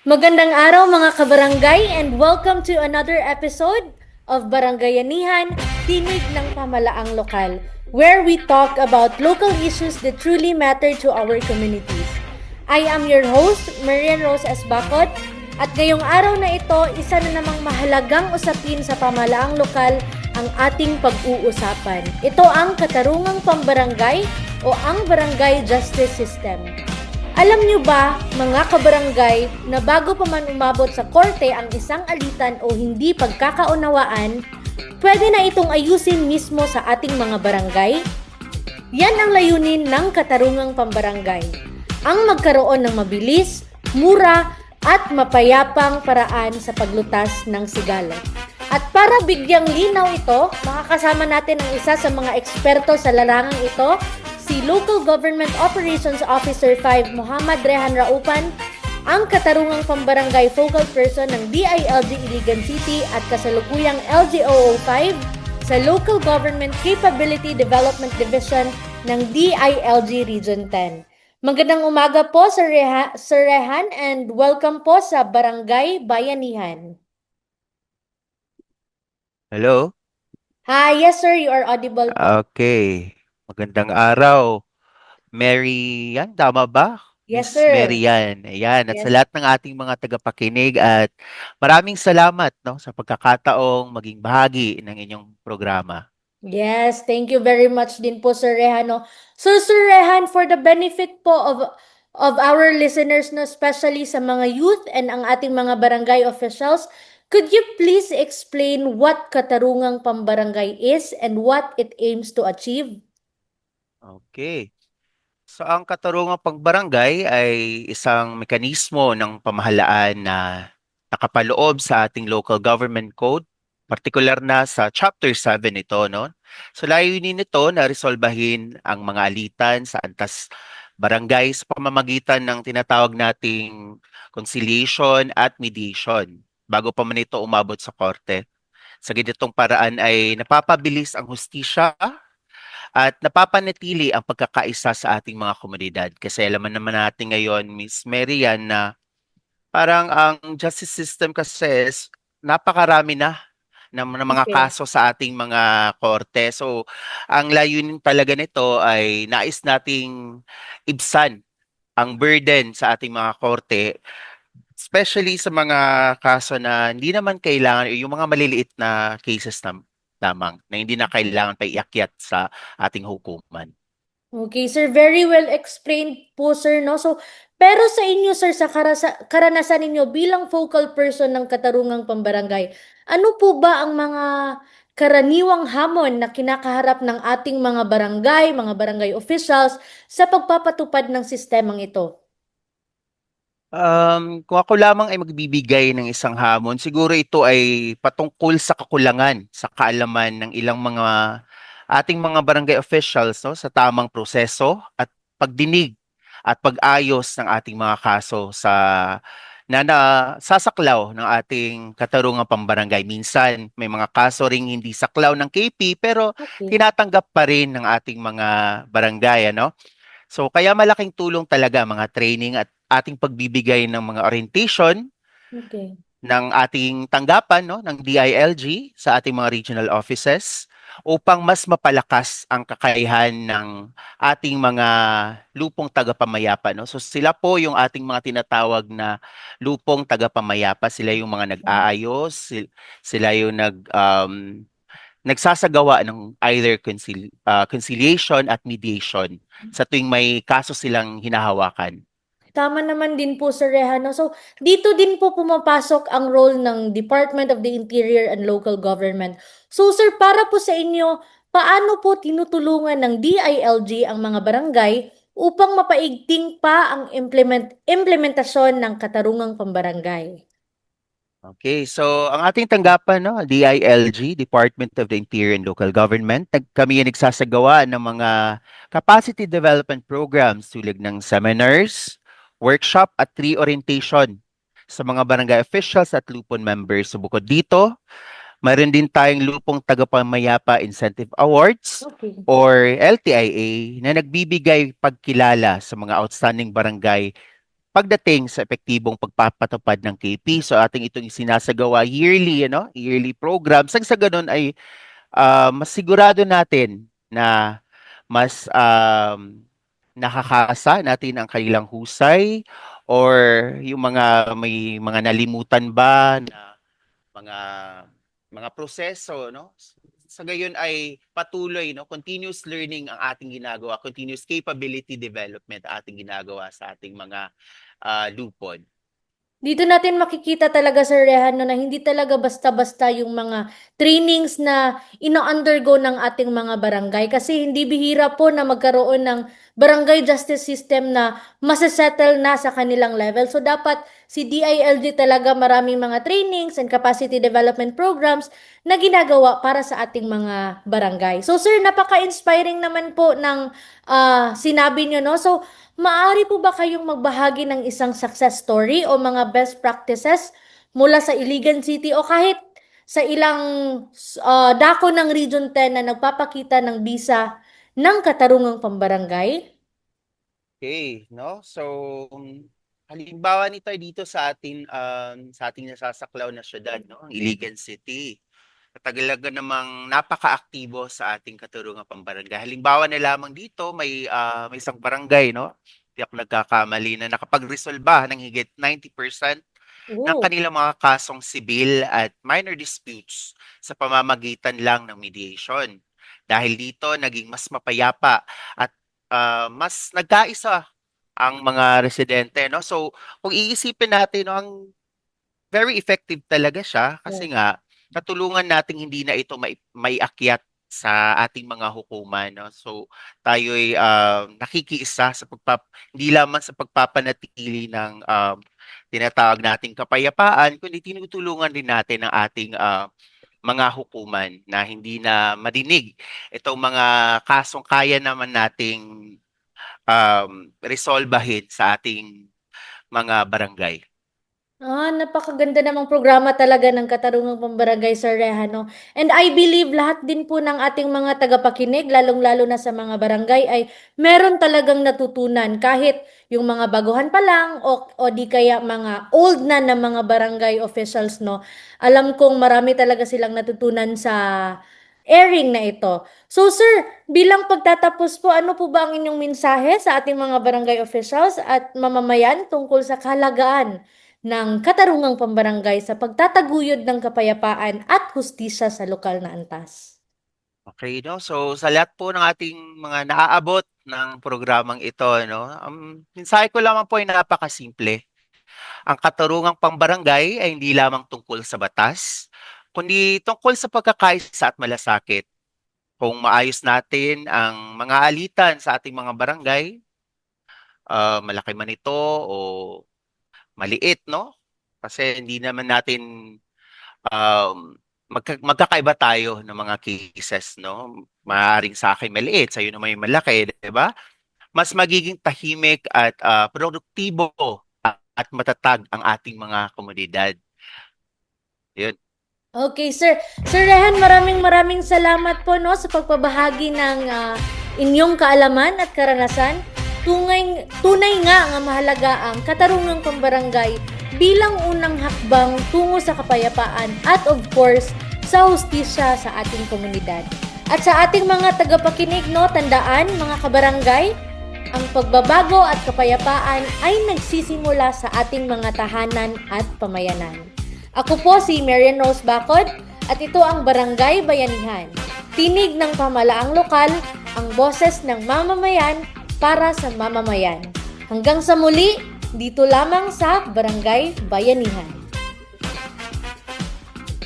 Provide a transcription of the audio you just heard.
Magandang araw mga kabarangay and welcome to another episode of Barangayanihan, Tinig ng Pamalaang Lokal, where we talk about local issues that truly matter to our communities. I am your host, Marian Rose Esbacot, at ngayong araw na ito, isa na namang mahalagang usapin sa pamalaang lokal ang ating pag-uusapan. Ito ang katarungang pambarangay o ang Barangay Justice System. Alam nyo ba, mga kabarangay, na bago pa man umabot sa korte ang isang alitan o hindi pagkakaunawaan, pwede na itong ayusin mismo sa ating mga barangay? Yan ang layunin ng katarungang pambarangay. Ang magkaroon ng mabilis, mura, at mapayapang paraan sa paglutas ng sigalot. At para bigyang linaw ito, makakasama natin ang isa sa mga eksperto sa larangang ito, si Local Government Operations Officer 5 Muhammad Rehan Raupan, ang katarungang pambarangay focal person ng DILG Iligan City at kasalukuyang LGOO 5 sa Local Government Capability Development Division ng DILG Region 10. Magandang umaga po Sir Rehan and welcome po sa Barangay Bayanihan. Hello? Hi, yes sir, you are audible po. Okay. Magandang araw. Mary yan, tama ba? Yes Miss sir. Mary yan. Ayan. At sa Yes. lahat ng ating mga tagapakinig at maraming salamat no, sa pagkakataong maging bahagi ng inyong programa. Yes, thank you very much din po Sir Rehan. No? So Sir Rehan, for the benefit po of our listeners, no, especially sa mga youth and ang ating mga barangay officials, could you please explain what Katarungang Pambarangay is and what it aims to achieve? Okay. So ang katarungang pagbarangay ay isang mekanismo ng pamahalaan na nakapaloob sa ating local government code, partikular na sa Chapter 7 ito, no? So layunin nito na resolbahin ang mga alitan sa antas barangay sa pamamagitan ng tinatawag nating conciliation at mediation bago pa man ito umabot sa korte. Sa ganitong paraan ay napapabilis ang hustisya at napapanatili ang pagkakaisa sa ating mga komunidad. Kasi alam naman natin ngayon, Miss Marian, na parang ang justice system kasi is napakarami na ng mga Okay. kaso sa ating mga korte. So, ang layunin talaga nito ay nais nating ibsan ang burden sa ating mga korte, especially sa mga kaso na hindi naman kailangan, yung mga maliliit na cases na lamang, na hindi na kailangan pa iakyat sa ating hukuman. Okay, sir, very well explained po, sir, no? So, pero sa inyo, sir, sa karanasan ninyo bilang focal person ng Katarungang Pambarangay, ano po ba ang mga karaniwang hamon na kinakaharap ng ating mga barangay officials sa pagpapatupad ng sistemang ito? Kung ako lamang ay magbibigay ng isang hamon, siguro ito ay patungkol sa kakulangan sa kaalaman ng ilang mga ating mga barangay officials no, sa tamang proseso at pagdinig at pag-ayos ng ating mga kaso na sasaklaw ng ating katarungang pambarangay. Minsan may mga kaso ring hindi saklaw ng KP pero Okay. tinatanggap pa rin ng ating mga barangay, ano? So kaya malaking tulong talaga mga training at ating pagbibigay ng mga orientation Okay. ng ating tanggapan no ng DILG sa ating mga regional offices upang mas mapalakas ang kakayahan ng ating mga lupong tagapamayapa no. So sila po yung ating mga tinatawag na lupong tagapamayapa, sila yung mga nag-aayos, sila yung nagsasagawa ng either conciliation at mediation sa tuwing may kaso silang hinahawakan. Tama naman din po, Sir Rehano. So, dito din po pumapasok ang role ng Department of the Interior and Local Government. So, sir, para po sa inyo, paano po tinutulungan ng DILG ang mga barangay upang mapaigting pa ang implementasyon ng katarungang pambarangay? Okay, so ang ating tanggapan, no, DILG, Department of the Interior and Local Government, kami yung nagsasagawa ng mga capacity development programs tulad ng seminars, workshop at re-orientation sa mga barangay officials at lupon members. So bukod dito, mayroon din tayong lupong tagapamayapa Incentive Awards Okay. or LTIA na nagbibigay pagkilala sa mga outstanding barangay pagdating sa epektibong pagpapatupad ng KP. So ating itong sinasagawa yearly, yearly program. Sa ganun ay mas sigurado natin na mas nakakasa natin ang kanilang husay or yung may mga nalimutan ba na mga proseso, no? Sa gayon ay patuloy, no? Continuous learning ang ating ginagawa, continuous capability development ang ating ginagawa sa ating mga lupon. Dito natin makikita talaga, Sir Rehan, no, na hindi talaga basta-basta yung mga trainings na ino-undergo ng ating mga barangay. Kasi hindi bihira po na magkaroon ng barangay justice system na masasettle na sa kanilang level. So dapat si DILG talaga maraming mga trainings and capacity development programs na ginagawa para sa ating mga barangay. So sir, napaka-inspiring naman po ng sinabi nyo, no? So maaari po ba kayong magbahagi ng isang success story o mga best practices mula sa Iligan City o kahit sa ilang dako ng Region 10 na nagpapakita ng bisa ng katarungang pambarangay? Okay, no? So, halimbawa nito ay dito sa ating nasasaklaw na syudad, no? Ang Iligan City. Katagalaga namang napaka-aktibo sa ating katurungang pambarangay. Halimbawa na lamang dito, may isang barangay, no? Hindi ako nagkakamali na nakapag-resolba ng higit 90% ng Oo. kanilang mga kasong sibil at minor disputes sa pamamagitan lang ng mediation. Dahil dito, naging mas mapayapa at mas nagkaisa ang mga residente, no? So, kung iisipin natin, no, ang very effective talaga siya kasi nga natulungan nating hindi na ito maiakyat sa ating mga hukuman, no? So, tayo'y nakikiisa sa hindi lamang sa pagpapanatili ng tinatawag nating kapayapaan, kundi tinutulungan din natin ang ating mga hukuman na hindi na madinig itong mga kasong kaya naman nating resolbahin sa ating mga barangay. Napakaganda namang programa talaga ng Katarungang Pambarangay, Sir Rehan, no? And I believe lahat din po ng ating mga tagapakinig, lalong-lalo na sa mga barangay, ay meron talagang natutunan. Kahit yung mga baguhan pa lang o di kaya mga old na mga barangay officials, no? Alam kong marami talaga silang natutunan sa airing na ito. So, sir, bilang pagtatapos po, ano po ba ang inyong mensahe sa ating mga barangay officials at mamamayan tungkol sa kahalagaan ng katarungang pambarangay sa pagtataguyod ng kapayapaan at hustisya sa lokal na antas? Okay, no? So, sa lahat po ng ating mga naaabot ng programang ito, no? Mensahe ko lamang po ay napakasimple. Ang katarungang pambarangay ay hindi lamang tungkol sa batas, kundi tungkol sa pagkakaisa at malasakit. Kung maayos natin ang mga alitan sa ating mga barangay, malaki man ito o maliit, no? Kasi hindi naman natin magkakaiba tayo ng mga cases, no? Maaaring sa akin maliit, sa iyo naman yung malaki, 'di ba? Mas magiging tahimik at produktibo at matatag ang ating mga komunidad. Yun. Okay, sir. Sir Rehan, maraming salamat po, no, sa pagpabahagi ng inyong kaalaman at karanasan. Tunay nga ang mahalaga ang katarungang pambarangay bilang unang hakbang tungo sa kapayapaan at of course sa hustisya sa ating komunidad. At sa ating mga tagapakinig, no, tandaan mga kabarangay, ang pagbabago at kapayapaan ay nagsisimula sa ating mga tahanan at pamayanan. Ako po si Marian Rose Bacod at ito ang Barangay Bayanihan. Tinig ng pamalaang lokal, ang boses ng mamamayan para sa mamamayan. Hanggang sa muli, dito lamang sa Barangay Bayanihan.